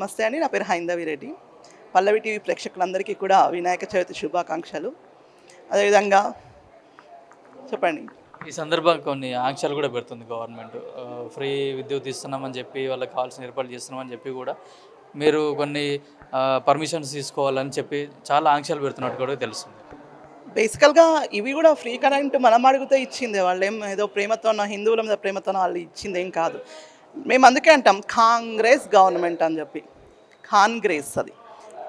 నమస్తే అండి, నా పేరు హైందవి రెడ్డి. పల్లవి టీవీ ప్రేక్షకులందరికీ కూడా వినాయక చవితి శుభాకాంక్షలు. అదేవిధంగా చెప్పండి. ఈ సందర్భంగా కొన్ని ఆంక్షలు కూడా పెడుతుంది గవర్నమెంట్. ఫ్రీ విద్యుత్ ఇస్తున్నామని చెప్పి వాళ్ళకి కావాల్సిన ఏర్పాట్లు చేస్తున్నామని చెప్పి కూడా మీరు కొన్ని పర్మిషన్స్ తీసుకోవాలని చెప్పి చాలా ఆంక్షలు పెడుతున్నట్టు కూడా తెలుస్తుంది. బేసికల్గా ఇవి కూడా ఫ్రీ కరెంట్ మనం అడిగితే ఇచ్చిందే, వాళ్ళు ఏం ఏదో ప్రేమతోనో హిందువుల మీద ప్రేమతోనో వాళ్ళు ఇచ్చింది ఏం కాదు. మేము అందుకే అంటాం కాంగ్రెస్ గవర్నమెంట్ అని చెప్పి. కాంగ్రెస్ అది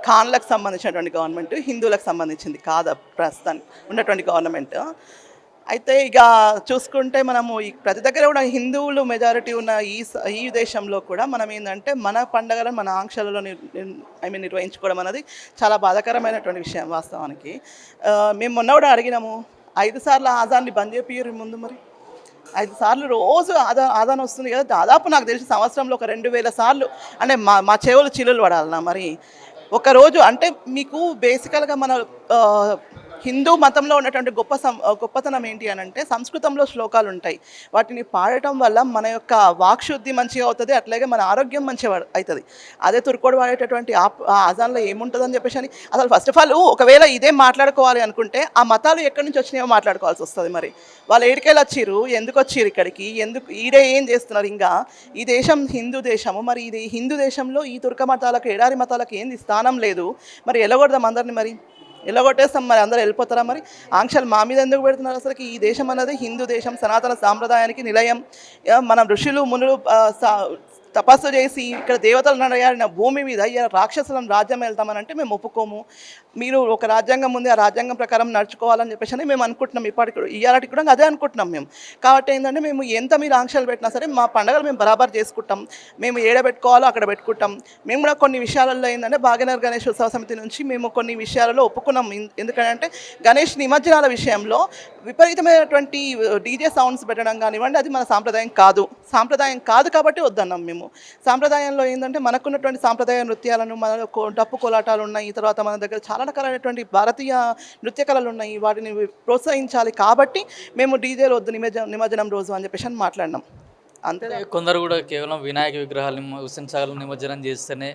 ఖాన్లకు సంబంధించినటువంటి గవర్నమెంట్, హిందువులకు సంబంధించింది కాదు ప్రస్తుతానికి ఉన్నటువంటి గవర్నమెంట్. అయితే ఇక చూసుకుంటే మనము ఈ ప్రతి దగ్గర కూడా హిందువులు మెజారిటీ ఉన్న ఈ దేశంలో కూడా మనం ఏంటంటే మన పండుగలను మన ఆంక్షలలో నిర్వహించుకోవడం అనేది చాలా బాధాకరమైనటువంటి విషయం వాస్తవానికి. మేము మొన్న కూడా అడిగినాము, 5 సార్లు ఆజాన్ని బంద్ చేపియ్యారు ముందు. మరి 5 సార్లు రోజు ఆదాన్ వస్తుంది కదా, దాదాపు నాకు తెలిసి సంవత్సరంలో ఒక 2000 సార్లు అంటే మా చెవులు చిల్లులు పడాలన్నా. మరి ఒకరోజు అంటే మీకు బేసికల్గా మన హిందూ మతంలో ఉన్నటువంటి గొప్పతనం ఏంటి అని అంటే సంస్కృతంలో శ్లోకాలు ఉంటాయి. వాటిని పాడటం వల్ల మన యొక్క వాక్శుద్ధి మంచిగా అవుతుంది, అట్లాగే మన ఆరోగ్యం మంచిగా అవుతుంది. అదే తుర్కోడు వాడేటటువంటి ఆ ఆజాన్లో ఏముంటుందని చెప్పేసి అని అసలు ఫస్ట్ ఆఫ్ ఆల్ ఒకవేళ ఇదే మాట్లాడుకోవాలి అనుకుంటే ఆ మతాలు ఎక్కడి నుంచి వచ్చినాయో మాట్లాడుకోవాల్సి వస్తుంది. మరి వాళ్ళు ఏడికెళ్ళి వచ్చిర్రు, ఎందుకు వచ్చిర్రు ఇక్కడికి, ఎందుకు ఈడే ఏం చేస్తున్నారు? ఇంకా ఈ దేశం హిందూ దేశము, మరి ఇది హిందూ దేశంలో ఈ తుర్క మతాలకు ఎడారి మతాలకు ఏంది స్థానం లేదు. మరి ఎలగొడదాం అందరినీ, మరి ఎల్లగొట్టేస్తాం. మరి అందరూ వెళ్ళిపోతారా? మరి ఆంక్షలు మా మీద ఎందుకు పెడుతున్నారు? అసలు ఈ దేశం అనేది హిందూ దేశం, సనాతన సాంప్రదాయానికి నిలయం. మన ఋషులు మునులు తపస్సు చేసి ఇక్కడ దేవతలు నడయాడిన భూమి మీద రాక్షసులను రాజ్యం వెళ్తామని అంటే మేము ఒప్పుకోము. మీరు ఒక రాజ్యాంగం ఉంది, ఆ రాజ్యాంగం ప్రకారం నడుచుకోవాలని చెప్పేసి మేము అనుకుంటున్నాం. ఇవాళకి కూడా అదే అనుకుంటున్నాం మేము. కాబట్టి ఏంటంటే మేము ఎంత మీరు ఆంక్షలు పెట్టినా సరే మా పండుగలు మేము బరాబర్ చేసుకుంటాం. మేము ఏడ పెట్టుకోవాలో అక్కడ పెట్టుకుంటాం. మేము కూడా కొన్ని విషయాలలో ఏంటంటే భాగ్యనగర్ గణేష్ ఉత్సవ సమితి నుంచి మేము కొన్ని విషయాలలో ఒప్పుకున్నాం. ఎందుకంటే గణేష్ నిమజ్జనాల విషయంలో విపరీతమైనటువంటి డీజే సౌండ్స్ పెట్టడం కానివ్వండి, అది మన సాంప్రదాయం కాదు కాబట్టి వద్దన్నాం మేము. సాంప్రదాయంలో ఏంటంటే మనకున్నటువంటి సాంప్రదాయ నృత్యాలను, మన డప్పు కోలాటాలు ఉన్నాయి, తర్వాత మన దగ్గర చాలా రకాలైనటువంటి భారతీయ నృత్య కళలు ఉన్నాయి, వాటిని ప్రోత్సహించాలి. కాబట్టి మేము డీజేలు వద్దు నిమజ్జనం రోజు అని చెప్పేసి అని మాట్లాడినాం. అంతే. కొందరు కూడా కేవలం వినాయక విగ్రహాలు హుస్సేన్ సాగర్లో నిమజ్జనం చేస్తేనే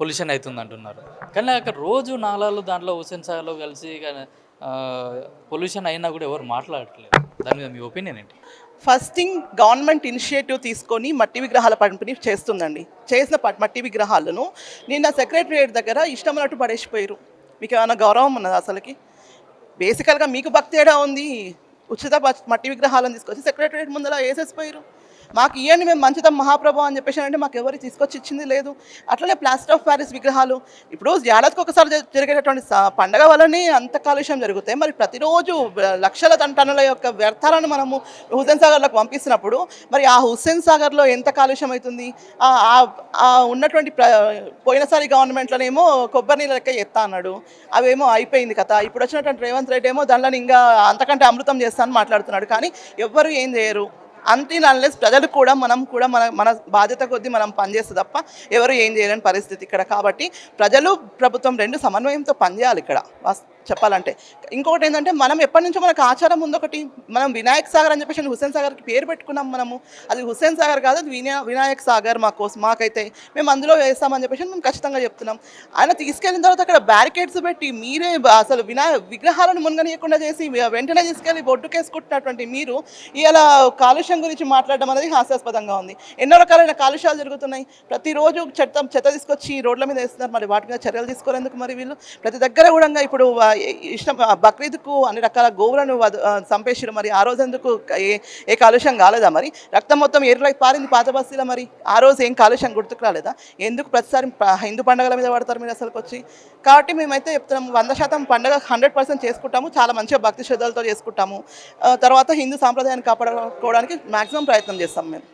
పొల్యూషన్ అవుతుంది అంటున్నారు. కానీ అక్కడ రోజు నాలాలు దాంట్లో హుస్సేన్ సాగర్లో కలిసి పొల్యూషన్ అయినా కూడా ఎవరు మాట్లాడట్లేదు. దాని మీద మీ ఒపీనియన్ ఏంటి? ఫస్ట్ థింగ్, గవర్నమెంట్ ఇనిషియేటివ్ తీసుకొని మట్టి విగ్రహాల పంపిణీ చేస్తుందండి. చేసిన మట్టి విగ్రహాలను నిన్న సెక్రటరియట్ దగ్గర ఇష్టమైనట్టు పడేసిపోయారు. మీకు ఏమైనా గౌరవం ఉన్నది అసలుకి? బేసికల్గా మీకు భక్తి ఏడా ఉంది? ఉచిత మట్టి విగ్రహాలను తీసుకొచ్చి సెక్రటరియట్ ముందర వేసేసిపోయారు. మాకు ఇవన్నీ మేము మంచితం మహాప్రభు అని చెప్పేసి అంటే మాకు ఎవరు తీసుకొచ్చి ఇచ్చింది లేదు. అట్లనే ప్లాస్టర్ ఆఫ్ ప్యారిస్ విగ్రహాలు ఇప్పుడు ఏడాదికి ఒకసారి జరిగేటటువంటి పండగ వల్లనే అంత కాలుష్యం జరుగుతాయి. మరి ప్రతిరోజు లక్షల టన్నుల యొక్క వ్యర్థాలను మనము హుస్సేన్ సాగర్లోకి పంపిస్తున్నప్పుడు మరి ఆ హుస్సేన్ సాగర్లో ఎంత కాలుష్యం అవుతుంది? ఉన్నటువంటి పోయినసారి గవర్నమెంట్లోనేమో కొబ్బరి నీళ్ళ లెక్క ఎత్తా అన్నాడు, అవేమో అయిపోయింది కదా. ఇప్పుడు వచ్చినటువంటి రేవంత్ రెడ్డి ఏమో దానిలో ఇంకా అంతకంటే అమృతం చేస్తానని మాట్లాడుతున్నాడు. కానీ ఎవ్వరు ఏం చేయరు. అంతే అన్లెస్ ప్రజలు కూడా మనం కూడా మన బాధ్యత కొద్దీ మనం పనిచేస్తే తప్ప ఎవరు ఏం చేయలేని పరిస్థితి ఇక్కడ. కాబట్టి ప్రజలు ప్రభుత్వం రెండు సమన్వయంతో పనిచేయాలి ఇక్కడ చెప్పాలంటే. ఇంకొకటి ఏంటంటే మనం ఎప్పటి నుంచో మనకు ఆచారం ఉంది. ఒకటి మనం వినాయక్ సాగర్ అని చెప్పేసి హుస్సేన్ సాగర్కి పేరు పెట్టుకున్నాం మనము. అది హుస్సేన్ సాగర్ కాదు, అది వినాయక్ సాగర్ మాకైతే మేము అందులో వేస్తామని చెప్పేసి మేము ఖచ్చితంగా చెప్తున్నాం. ఆయన తీసుకెళ్ళిన తర్వాత అక్కడ బ్యారికేడ్స్ పెట్టి మీరే అసలు విగ్రహాలను మునగనీయకుండా చేసి వెంటనే తీసుకెళ్ళి బొడ్డుకేసుకుంటున్నటువంటి మీరు ఇలా కాలుష్యం గురించి మాట్లాడడం అనేది హాస్యాస్పదంగా ఉంది. ఎన్నో రకాలైన కాలుష్యాలు జరుగుతున్నాయి. ప్రతిరోజు చెత్త తీసుకొచ్చి రోడ్ల మీద వేస్తున్నారు. మరి వాటి మీద చర్యలు తీసుకోలేందుకు? మరి వీళ్ళు ప్రతి దగ్గర కూడా ఇప్పుడు బక్రీద్కు అన్ని రకాల గోవులను చంపేసారు. మరి ఆ రోజు ఎందుకు ఏ కాలుష్యం కాలేదా? మరి రక్తం మొత్తం ఏరులకి పారింది పాత బస్తీలో. మరి ఆ రోజు ఏం కాలుష్యం గుర్తుకు రాలేదా? ఎందుకు ప్రతిసారి హిందూ పండుగల మీద పడతారు మీరు అసలుకి వచ్చి? కాబట్టి మేమైతే చెప్తున్నాము 100% పండుగ 100% చేసుకుంటాము. చాలా మంచిగా భక్తి శ్రద్ధలతో చేసుకుంటాము. తర్వాత హిందూ సాంప్రదాయాన్ని కాపాడుకోవడానికి మ్యాక్సిమం ప్రయత్నం చేస్తాం మేము.